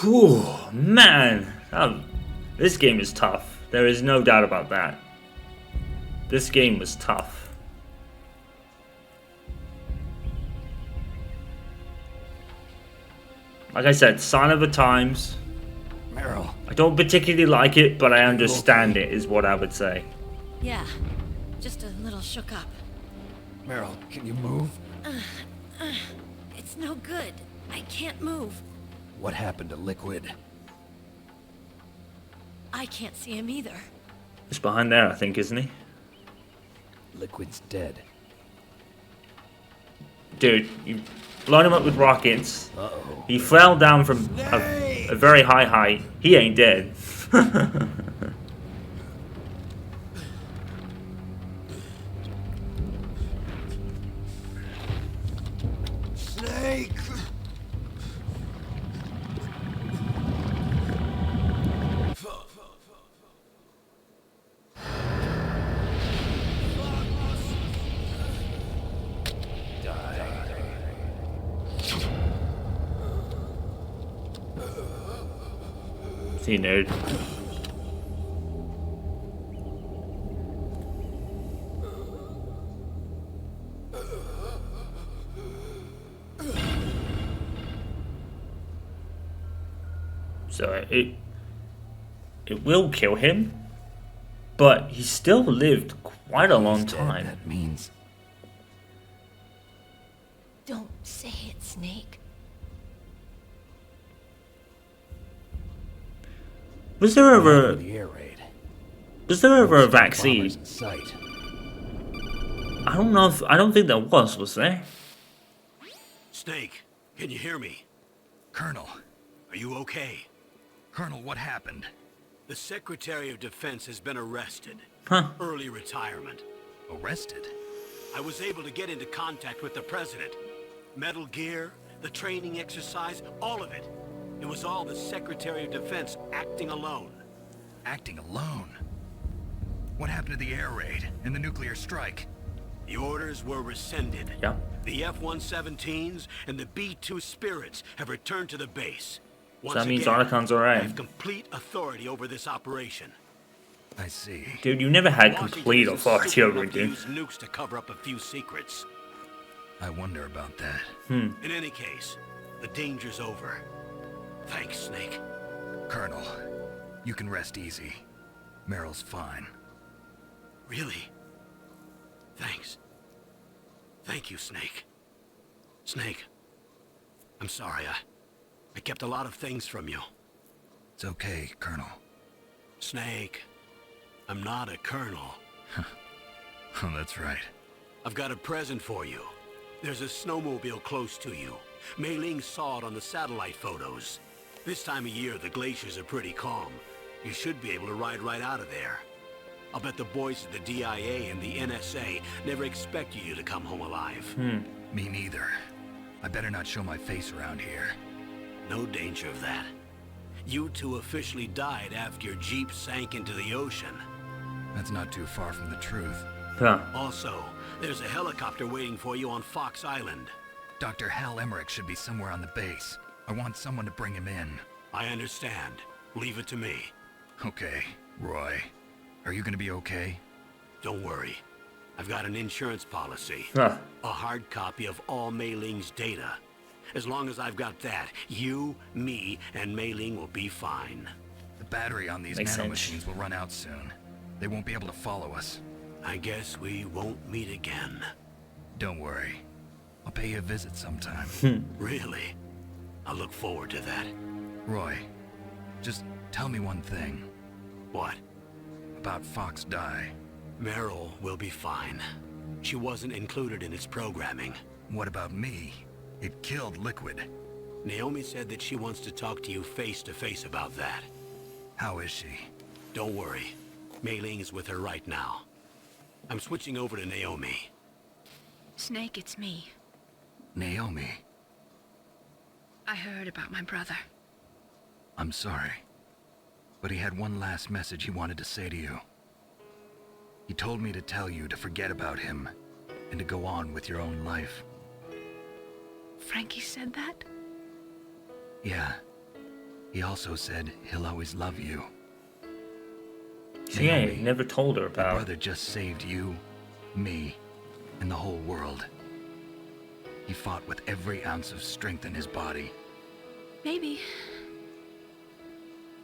Whew, man. This game is tough. There is no doubt about that. This game was tough. Like I said, sign of the times. Meryl. I don't particularly like it, but I understand it, is what I would say. Yeah, just a little shook up. Meryl, can you move? It's no good. I can't move. What happened to Liquid? I can't see him either. He's behind there, I think, isn't he? Liquid's dead. Dude, you blown him up with rockets. Uh-oh. He fell down from a very high height. He ain't dead. Snake! See, nerd. So it will kill him, but he still lived quite a long time. That means... Don't say it, Snake. Was there ever The air raid. a vaccine? Bombers in sight. I don't know if I don't think there was there? Snake, can you hear me? Colonel. Are you okay? Colonel, what happened? The Secretary of Defense has been arrested. Huh. Early retirement. Arrested? I was able to get into contact with the President. Metal Gear, the training exercise, all of it. It was all the Secretary of Defense acting alone. Acting alone? What happened to the air raid and the nuclear strike? The orders were rescinded. Yeah. The F-117s and the B-2 Spirits have returned to the base. So Once that means again, Archon's I alright. have complete authority over this operation. I see. Dude, you never had Washington complete isn't authority stupid over enough it, to dude. use nukes to cover up a few secrets. I wonder about that. In any case, the danger's over. Thanks, Snake. Colonel, you can rest easy. Meryl's fine. Really? Thanks. Thank you, Snake. Snake, I'm sorry. I kept a lot of things from you. It's okay, Colonel. Snake, I'm not a colonel. Oh, that's right. I've got a present for you. There's a snowmobile close to you. Mei Ling saw it on the satellite photos. This time of year, the glaciers are pretty calm. You should be able to ride right out of there. I'll bet the boys at the DIA and the NSA never expected you to come home alive. Me neither. I better not show my face around here. No danger of that. You two officially died after your Jeep sank into the ocean. That's not too far from the truth. Huh. Also, there's a helicopter waiting for you on Fox Island. Dr. Hal Emmerich should be somewhere on the base. I want someone to bring him in. I understand. Leave it to me. Okay, Roy. Are you gonna be okay? Don't worry. I've got an insurance policy. Huh. A hard copy of all Mei Ling's data. As long as I've got that, you, me, and Mei Ling will be fine. The battery on these Makes sense. nanomachines will run out soon. They won't be able to follow us. I guess we won't meet again. Don't worry. I'll pay you a visit sometime. Really? I look forward to that. Roy, just tell me one thing. What? About Fox Die. Meryl will be fine. She wasn't included in its programming. What about me? It killed Liquid. Naomi said that she wants to talk to you face to face about that. How is she? Don't worry. Mei Ling is with her right now. I'm switching over to Naomi. Snake, it's me. Naomi. I heard about my brother. I'm sorry. But he had one last message he wanted to say to you. He told me to tell you to forget about him and to go on with your own life. Frankie said that? Yeah. He also said he'll always love you. So yeah, he Naomi, never told her Your about. brother just saved you, me, and the whole world. He fought with every ounce of strength in his body. Maybe.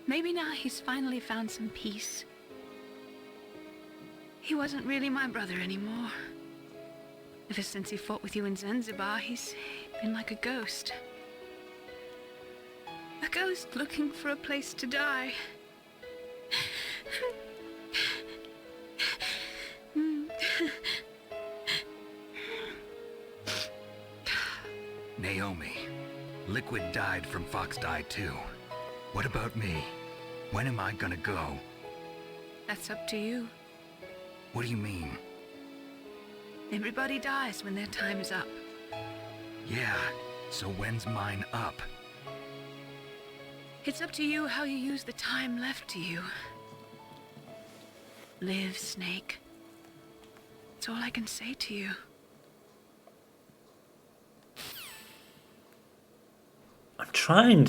Maybe now he's finally found some peace. He wasn't really my brother anymore. Ever since he fought with you in Zanzibar, he's been like a ghost. A ghost looking for a place to die. Naomi, Liquid died from Fox Die too. What about me? When am I gonna go? That's up to you. What do you mean? Everybody dies when their time is up. Yeah, so when's mine up? It's up to you how you use the time left to you. Live, Snake. That's all I can say to you. I'm trying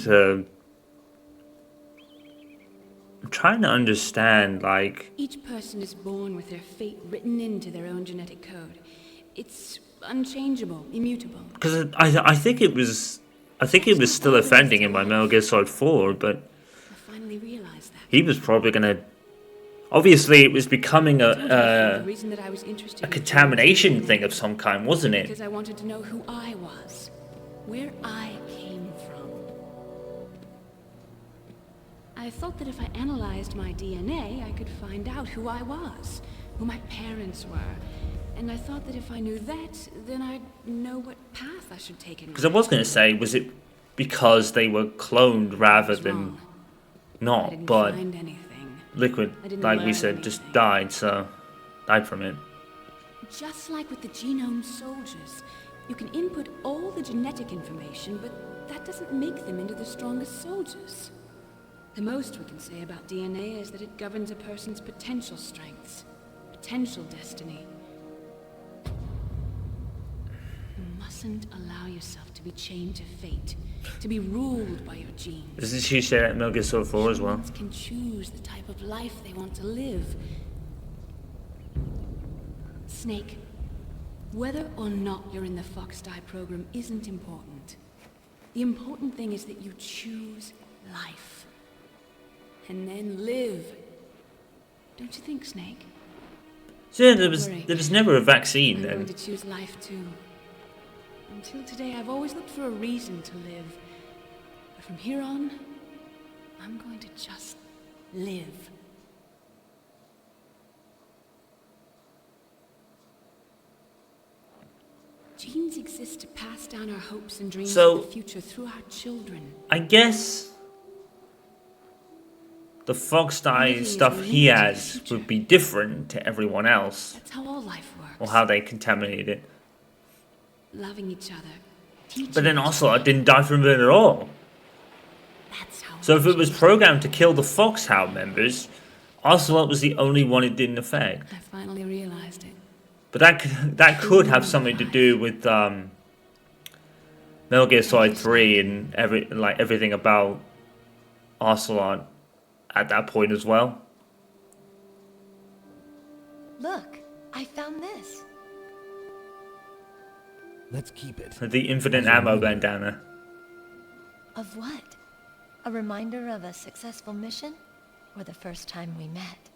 to understand, like, Each person is born with their fate written into their own genetic code. It's unchangeable, immutable. because I think it was still offending in my Metal Gear Solid 4, but I finally realized that. he was probably gonna. Obviously, it was becoming I told you the a reason that I was interested in contamination doing thing of some kind, wasn't it? because I wanted to know who I was, where I came from. I thought that if I analyzed my DNA, I could find out who I was, who my parents were. And I thought that if I knew that, then I'd know what path I should take in Because I was going to say, was it because they were cloned rather than wrong. I not? didn't But find anything. Liquid, I didn't like we learn said, just anything. died, so died from it. Just like with the genome soldiers, you can input all the genetic information, but that doesn't make them into the strongest soldiers. The most we can say about DNA is that it governs a person's potential strengths, potential destiny. You mustn't allow yourself to be chained to fate, to be ruled by your genes. Doesn't she say that in Metal Gear Solid 4 as well? Humans can choose the type of life they want to live. Snake, whether or not you're in the Fox Die program isn't important. The important thing is that you choose life. And then live. Don't you think, Snake? So yeah, there was never a vaccine I'm going then. to choose life too. Until today, I've always looked for a reason to live. But from here on, I'm going to just live. Genes exist to pass down our hopes and dreams So- of the future through our children. I guess the Fox Die Living is stuff he linked to the has future. would be different to everyone else, That's how all life works. or how they contaminated it. Loving each other. Teaching But then each also, I other. didn't die from it at all. That's how So if it was change- programmed to kill the Foxhound members, Ocelot was the only one it didn't affect. I finally realized it. But that could have something to do with Metal Gear Solid 3 and everything about Ocelot at that point as well. Look, I found this. Let's keep it. The infinite ammo bandana. Of what? A reminder of a successful mission? Or the first time we met?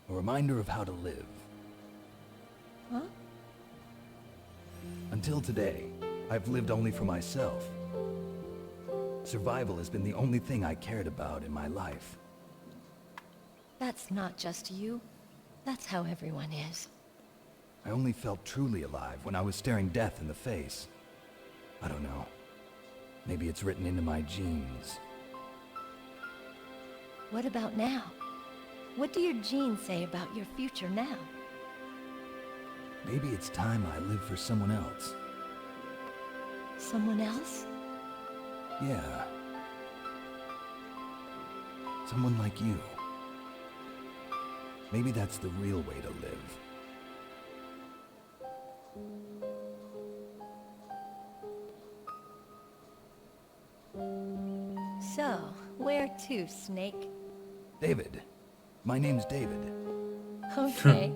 A reminder of how to live. Huh? Until today, I've lived only for myself. Survival has been the only thing I cared about in my life. That's not just you. That's how everyone is. I only felt truly alive when I was staring death in the face. I don't know. Maybe it's written into my genes. What about now? What do your genes say about your future now? Maybe it's time I live for someone else. Someone else? Yeah. Someone like you. Maybe that's the real way to live. So, Where to, Snake? David. My name's David. Okay.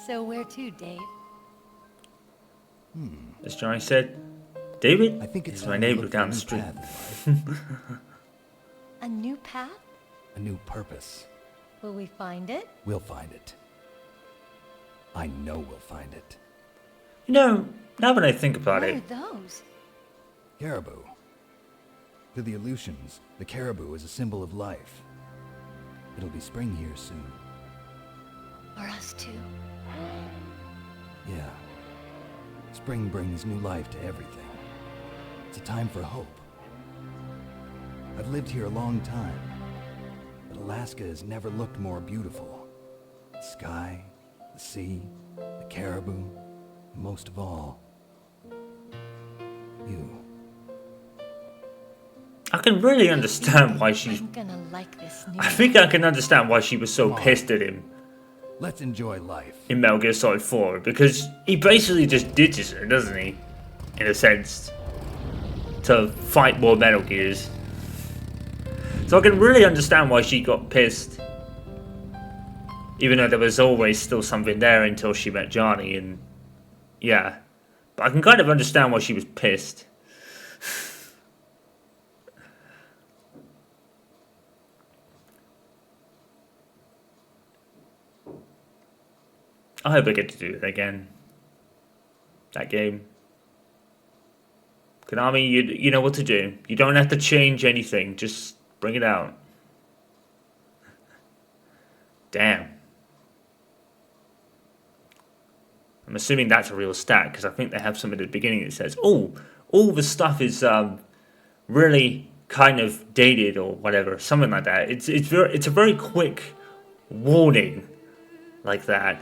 So where to, Dave? As Johnny said, David I think it's is my time to neighbor look down for the a street. new path in life. A new path? A new purpose. Will we find it? We'll find it. I know we'll find it. You know, now that I think about What it, are those? Caribou. To the Aleutians, the caribou is a symbol of life. It'll be spring here soon. For us too. Yeah. Spring brings new life to everything. It's a time for hope. I've lived here a long time, but Alaska has never looked more beautiful. The sky, the sea, the caribou, and most of all, you. I can really understand why she's... I'm gonna like this new I think I can understand why she was so pissed at him Let's enjoy life. in Metal Gear Solid 4, because he basically just ditches her, doesn't he? In a sense. To fight more Metal Gears. So I can really understand why she got pissed. Even though there was always still something there until she met Johnny, and... yeah. But I can kind of understand why she was pissed. I hope I get to do it again. That game. Konami, you know what to do. You don't have to change anything. Just bring it out. Damn. I'm assuming that's a real stat, because I think they have something at the beginning that says, oh, all the stuff is really kind of dated or whatever. Something like that. It's a very quick warning like that.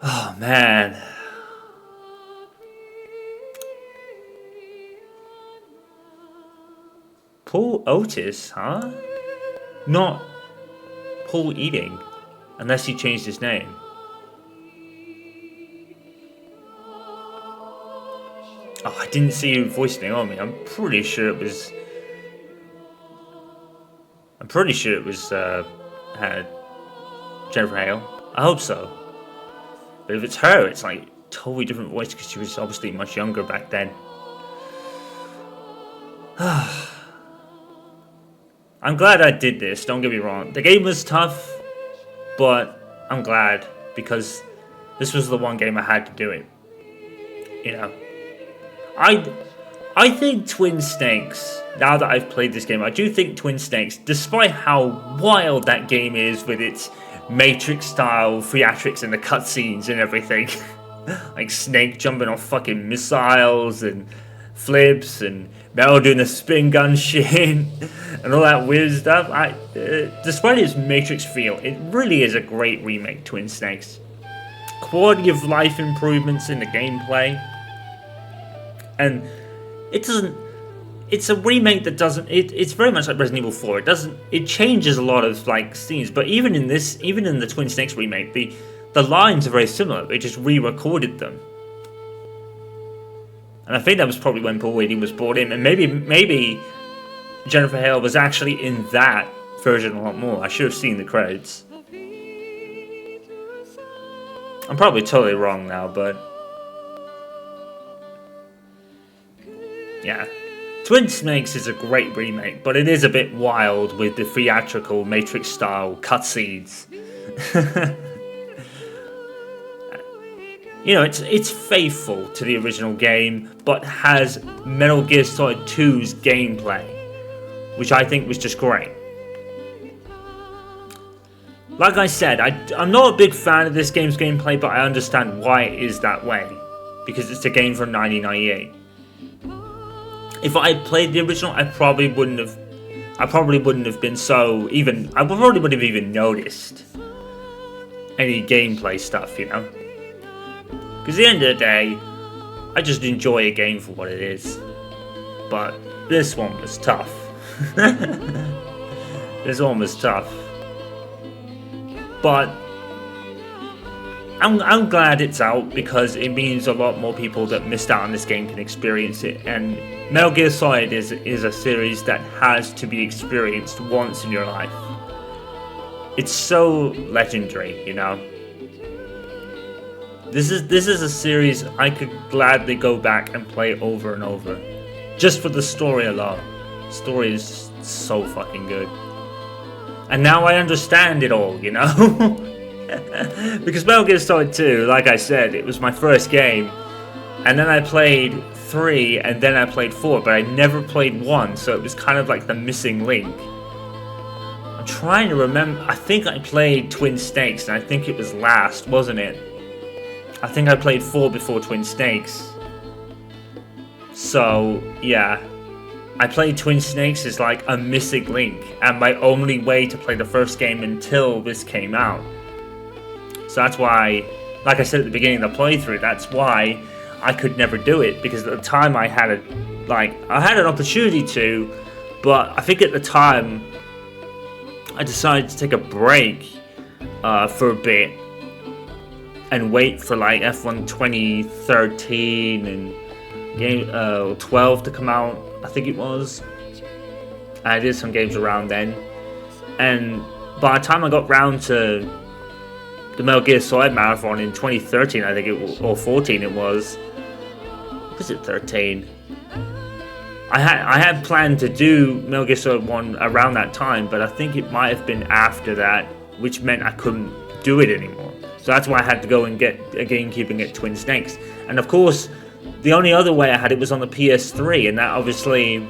Oh, man. Paul Otis, huh? Not Paul Eating, unless he changed his name. Oh, I didn't see who voiced Naomi. I'm pretty sure it was Jennifer Hale. I hope so. But if it's her, it's like totally different voice because she was obviously much younger back then. I'm glad I did this, don't get me wrong. The game was tough, but I'm glad because this was the one game I had to do it. You know. I think Twin Snakes, now that I've played this game, I do think Twin Snakes, despite how wild that game is with its Matrix-style theatrics and the cutscenes and everything, like Snake jumping off fucking missiles and flips and Metal doing the spin gun shit and all that weird stuff, despite its Matrix feel, it really is a great remake, Twin Snakes. Quality of life improvements in the gameplay. And it's a remake that it's very much like Resident Evil 4. It changes a lot of like scenes, but even in the Twin Snakes remake, the lines are very similar. They just re-recorded them. And I think that was probably when Paul Eating was brought in, and maybe Jennifer Hale was actually in that version a lot more. I should have seen the credits. I'm probably totally wrong now, but yeah. Twin Snakes is a great remake, but it is a bit wild with the theatrical Matrix-style cutscenes. You know, it's faithful to the original game, but has Metal Gear Solid 2's gameplay, which I think was just great. Like I said, I'm not a big fan of this game's gameplay, but I understand why it is that way, because it's a game from 1998. If I had played the original, I probably wouldn't have been so even. I probably wouldn't have even noticed any gameplay stuff, you know. Because at the end of the day, I just enjoy a game for what it is. But this one was tough. This one was tough. But I'm glad it's out because it means a lot more people that missed out on this game can experience it. And Metal Gear Solid is a series that has to be experienced once in your life. It's so legendary, you know. This is a series I could gladly go back and play over and over, just for the story alone. The story is so fucking good, and now I understand it all, you know. Because Metal Gear Solid 2, like I said, it was my first game, and then I played 3, and then I played 4, but I never played 1, so it was kind of like the missing link. I'm trying to remember, I think I played Twin Snakes, and I think it was last, wasn't it? I think I played 4 before Twin Snakes. So, yeah. I played Twin Snakes as like a missing link, and my only way to play the first game until this came out. So that's why, like I said at the beginning of the playthrough, that's why I could never do it, because at the time I had an opportunity to, but I think at the time I decided to take a break for a bit and wait for like F1 2013 and game 12 to come out, I think it was. I did some games around then, and by the time I got round to the Metal Gear Solid Marathon in 2013, I think it was, or 14 it was. Was it 13? I had planned to do Metal Gear Solid 1 around that time, but I think it might have been after that, which meant I couldn't do it anymore. So that's why I had to go and get a GameCube and get Twin Snakes. And of course, the only other way I had it was on the PS3, and that obviously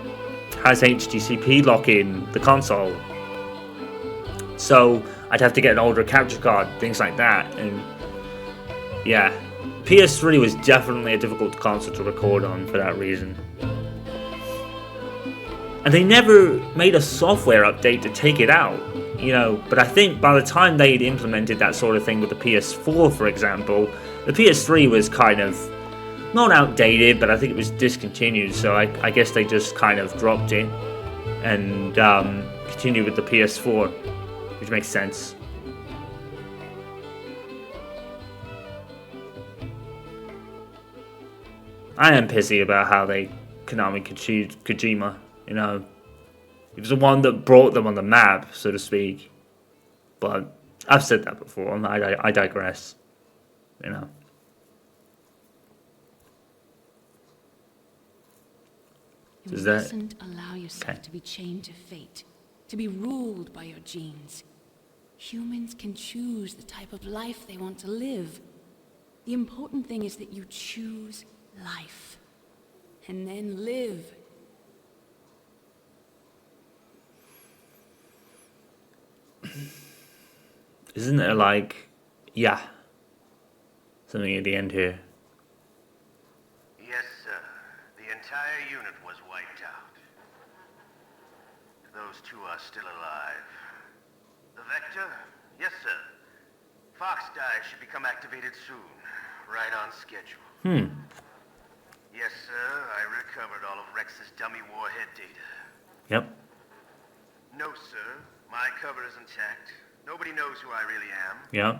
has HDCP lock-in, the console. So I'd have to get an older capture card, things like that, and yeah. PS3 was definitely a difficult console to record on for that reason. And they never made a software update to take it out, you know, but I think by the time they'd implemented that sort of thing with the PS4, for example, the PS3 was kind of, not outdated, but I think it was discontinued, so I guess they just kind of dropped it and continued with the PS4, which makes sense. I am pissy about how they Konami Kojima, you know. He was the one that brought them on the map, so to speak. But I've said that before, I digress, you know. You mustn't allow yourself to be chained to fate, to be ruled by your genes. Humans can choose the type of life they want to live. The important thing is that you choose life, and then live. Isn't there like, yeah, something at the end here? Yes, sir. The entire unit was wiped out. Those two are still alive. The Vector? Yes, sir. Fox Dive should become activated soon. Right on schedule. Yes, sir. I recovered all of Rex's dummy warhead data. Yep. No, sir. My cover is intact. Nobody knows who I really am. Yeah.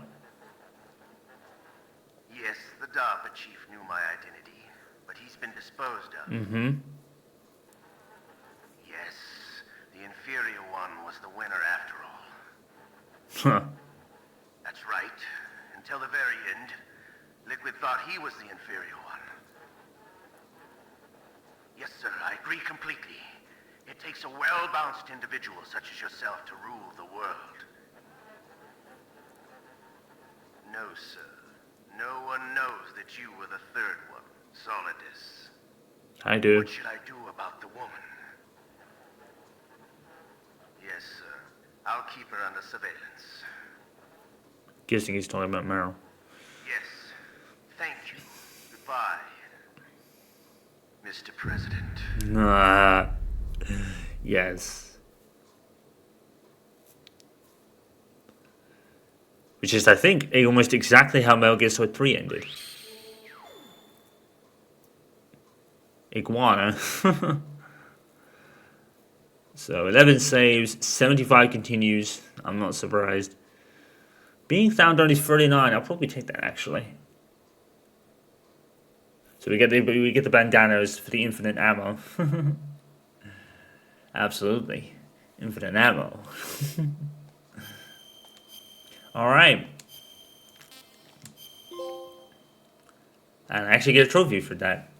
Yes, the DARPA chief knew my identity, but he's been disposed of. Yes, the inferior one was the winner after all. Huh. That's right. Until the very end, Liquid thought he was the inferior one. Yes, sir, I agree completely. It takes a well-balanced individual such as yourself to rule the world. No, sir. No one knows that you were the third one, Solidus. I do. What should I do about the woman? Yes, sir. I'll keep her under surveillance. Guessing he's talking about Meryl. Yes. Thank you. Goodbye, Mr. President. Yes. Which is, I think, almost exactly how Metal Gear Solid 3 ended. Iguana. So, 11 saves, 75 continues. I'm not surprised. Being found only 39. I'll probably take that actually. So we get the bandanas for the infinite ammo. Absolutely, infinite ammo. All right. And I actually get a trophy for that.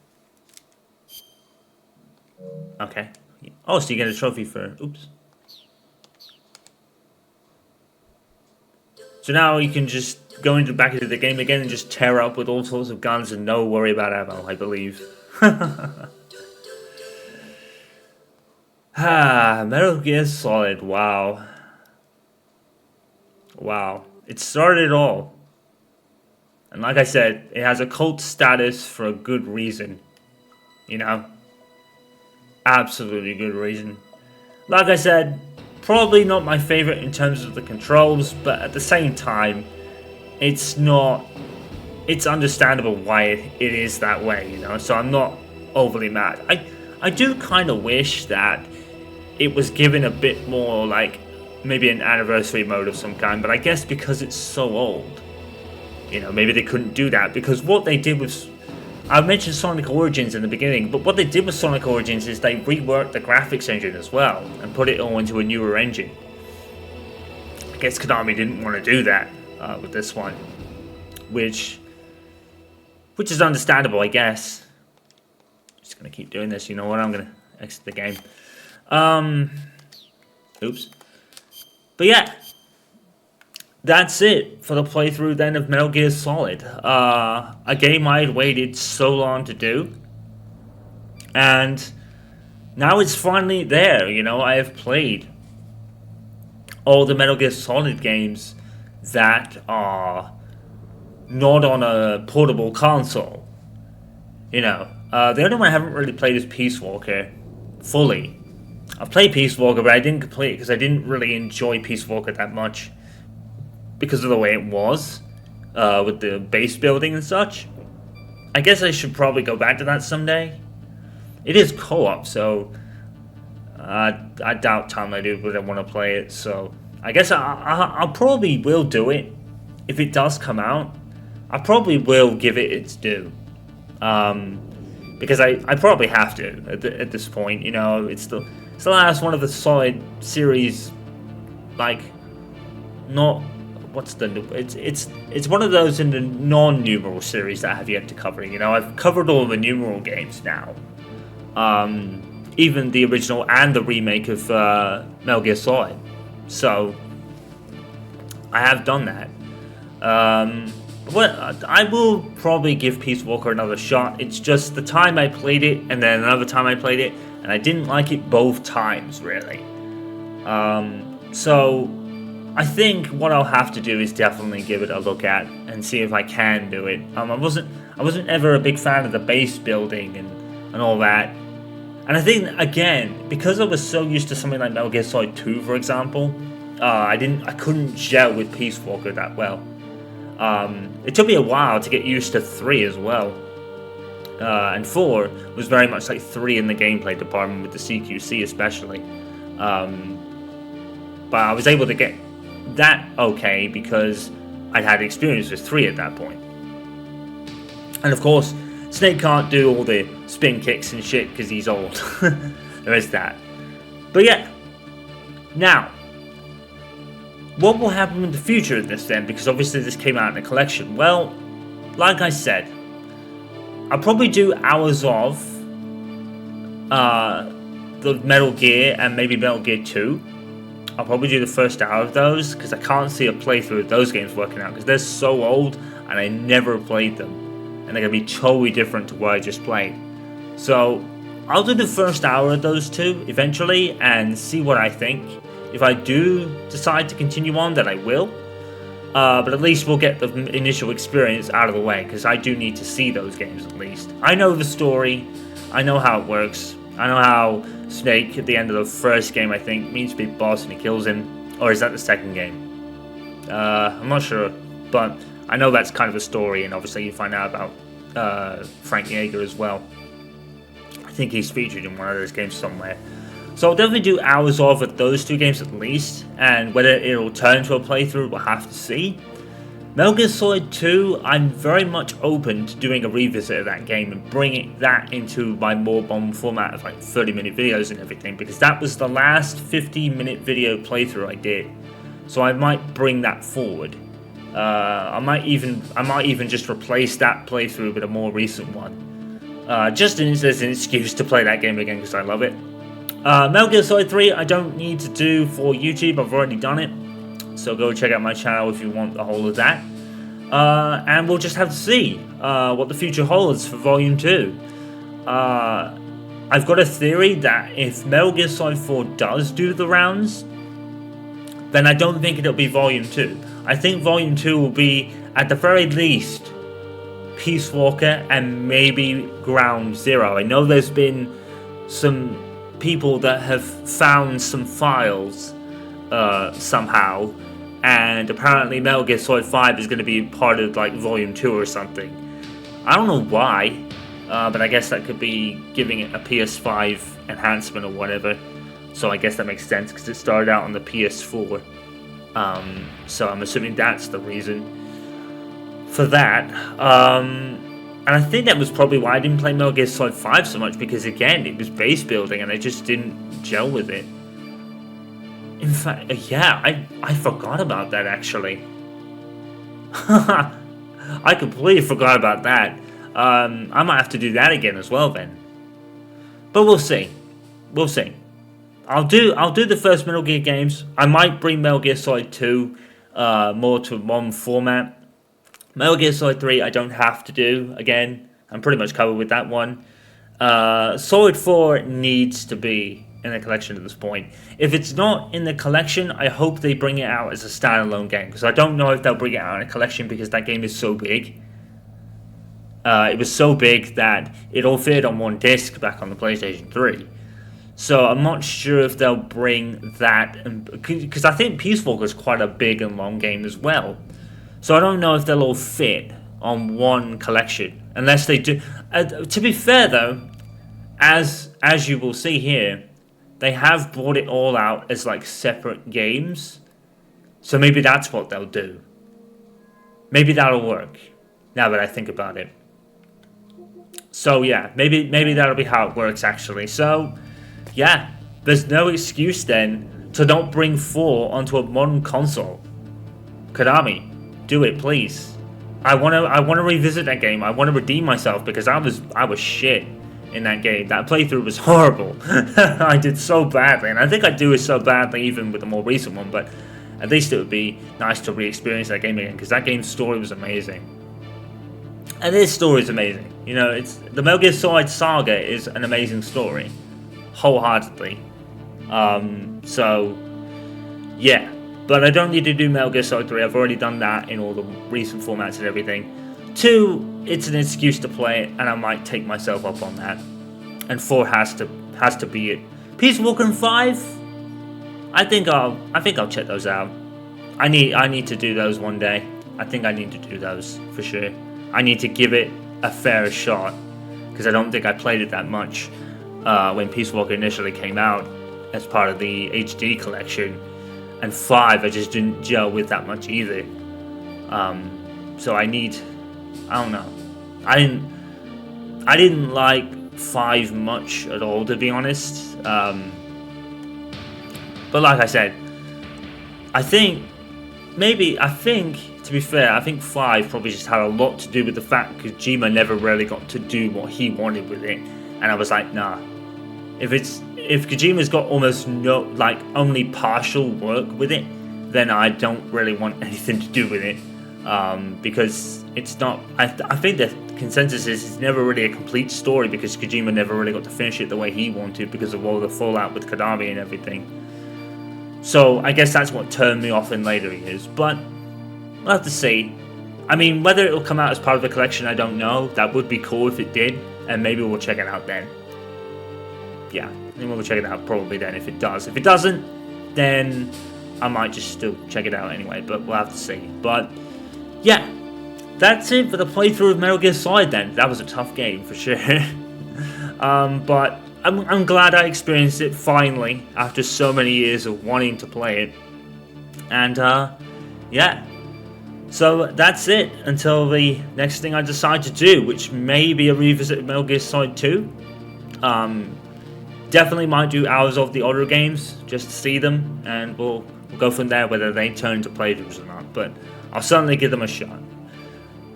Okay. Oh, so you get a trophy for... Oops. So now you can just go back into the game again and just tear up with all sorts of guns and no worry about ammo, I believe. Metal Gear Solid, wow. Wow. It started it all. And like I said, it has a cult status for a good reason. You know? Absolutely good reason. Like I said, probably not my favorite in terms of the controls, but at the same time, it's understandable why it is that way, you know? So I'm not overly mad. I do kind of wish that it was given a bit more, like, maybe an anniversary mode of some kind, but I guess because it's so old, you know, maybe they couldn't do that, because what they did was, I mentioned Sonic Origins in the beginning, but what they did with Sonic Origins is they reworked the graphics engine as well, and put it all into a newer engine. I guess Konami didn't want to do that with this one, which is understandable, I guess. Just gonna keep doing this, you know what, I'm gonna exit the game. Oops. But yeah, that's it for the playthrough then of Metal Gear Solid. A game I had waited so long to do. And now it's finally there, you know. I have played all the Metal Gear Solid games that are not on a portable console. You know, the only one I haven't really played is Peace Walker fully. I've played Peace Walker, but I didn't complete it because I didn't really enjoy Peace Walker that much because of the way it was, with the base building and such. I guess I should probably go back to that someday. It is co-op, so I doubt Tom I do would want to play it, so I guess I'll probably will do it if it does come out. I probably will give it its due. Because I probably have to at this point, you know. It's the last one of the Solid series, like, not what's the it's one of those in the non-numeral series that I have yet to cover. You know, I've covered all the numeral games now, even the original and the remake of Metal Gear Solid. So I have done that. But I will probably give Peace Walker another shot. It's just the time I played it, and then another time I played it, and I didn't like it both times, really. So I think what I'll have to do is definitely give it a look at and see if I can do it. I wasn't ever a big fan of the base building and all that. And I think, again, because I was so used to something like Metal Gear Solid 2, for example, I couldn't gel with Peace Walker that well. It took me a while to get used to 3 as well. And 4 was very much like 3 in the gameplay department, with the CQC especially. But I was able to get that okay because I'd had experience with 3 at that point. And of course, Snake can't do all the spin kicks and shit because he's old. There is that. But yeah. Now, what will happen in the future of this then? Because obviously this came out in a collection. Well, like I said, I'll probably do hours of the Metal Gear and maybe Metal Gear 2. I'll probably do the first hour of those because I can't see a playthrough of those games working out because they're so old and I never played them. And they're going to be totally different to what I just played. So I'll do the first hour of those two eventually and see what I think. If I do decide to continue on, then I will. But at least we'll get the initial experience out of the way, because I do need to see those games at least. I know the story. I know how it works. I know how Snake, at the end of the first game, I think, meets Big Boss and he kills him. Or is that the second game? I'm not sure. But I know that's kind of a story, and obviously you find out about Frank Yeager as well. I think he's featured in one of those games somewhere. So I'll definitely do hours of those two games at least, and whether it'll turn to a playthrough, we'll have to see. Metal Gear Solid 2, I'm very much open to doing a revisit of that game and bringing that into my more bomb format of like 30-minute videos and everything, because that was the last 15-minute video playthrough I did. So I might bring that forward. I might even just replace that playthrough with a more recent one. Just as an excuse to play that game again because I love it. Metal Gear Solid 3 I don't need to do for YouTube, I've already done it. So go check out my channel if you want the whole of that. And we'll just have to see what the future holds for Volume 2. I've got a theory that if Metal Gear Solid 4 does do the rounds, then I don't think it'll be Volume 2. I think Volume 2 will be, at the very least, Peace Walker and maybe Ground Zero. I know there's been some people that have found some files somehow, and apparently Metal Gear Solid 5 is going to be part of like Volume 2 or something. I don't know why, but I guess that could be giving it a PS5 enhancement or whatever. So I guess that makes sense because it started out on the PS4. So I'm assuming that's the reason for that. And I think that was probably why I didn't play Metal Gear Solid 5 so much, because again, it was base building and I just didn't gel with it. In fact, yeah, I forgot about that actually. I completely forgot about that. I might have to do that again as well then. But we'll see. We'll see. I'll do the first Metal Gear games. I might bring Metal Gear Solid 2 more to one format. Metal Gear Solid 3 I don't have to do again. I'm pretty much covered with that one. Solid 4 needs to be in the collection at this point. If it's not in the collection, I hope they bring it out as a standalone game, because I don't know if they'll bring it out in a collection because that game is so big. It was so big that it all fit on one disc back on the PlayStation 3. So I'm not sure if they'll bring that, because I think Peace Walker is quite a big and long game as well. So I don't know if they'll all fit on one collection, unless they do. To be fair though, as you will see here, they have brought it all out as like separate games. So maybe that's what they'll do. Maybe that'll work, now that I think about it. So yeah, maybe that'll be how it works actually. So yeah, there's no excuse then to not bring 4 onto a modern console. Konami, do it please. I wanna revisit that game. I wanna redeem myself because I was shit in that game. That playthrough was horrible. I did so badly, and I think I'd do it so badly even with the more recent one, but at least it would be nice to re-experience that game again, because that game's story was amazing. And this story is amazing. You know, it's the Metal Gear Solid saga is an amazing story. Wholeheartedly. So yeah. But I don't need to do Metal Gear Solid 3. I've already done that in all the recent formats and everything. 2, it's an excuse to play it, and I might take myself up on that. And 4 has to be it. Peace Walker and 5, I think I'll check those out. I need to do those one day. I think I need to do those for sure. I need to give it a fair shot, because I don't think I played it that much when Peace Walker initially came out as part of the HD collection. And 5 I just didn't gel with that much either. So I don't know. I didn't like 5 much at all, to be honest. But like I said, I think, to be fair, I think 5 probably just had a lot to do with the fact Kojima never really got to do what he wanted with it. And I was like, nah. If Kojima's got almost no, like, only partial work with it, then I don't really want anything to do with it. Because it's not, I think the consensus is it's never really a complete story, because Kojima never really got to finish it the way he wanted because of all the fallout with Konami and everything. So I guess that's what turned me off in later years, but we'll have to see. I mean, whether it'll come out as part of the collection, I don't know. That would be cool if it did, and maybe we'll check it out then. Yeah, I think we'll check it out probably then if it does. If it doesn't, then I might just still check it out anyway, but we'll have to see. But yeah, that's it for the playthrough of Metal Gear Solid then. That was a tough game for sure. But I'm glad I experienced it finally after so many years of wanting to play it. And yeah, So that's it until the next thing I decide to do, which may be a revisit of Metal Gear Solid 2. Definitely might do Hours of the Other games just to see them, and we'll go from there whether they turn into playthroughs or not, but I'll certainly give them a shot.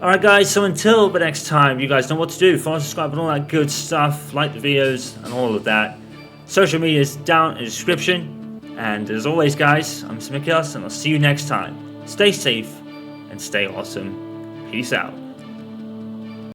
Alright guys, so until the next time, you guys know what to do. Follow, subscribe, and all that good stuff. Like the videos and all of that. Social media is down in the description. And as always guys, I'm Smikios, and I'll see you next time. Stay safe and stay awesome. Peace out.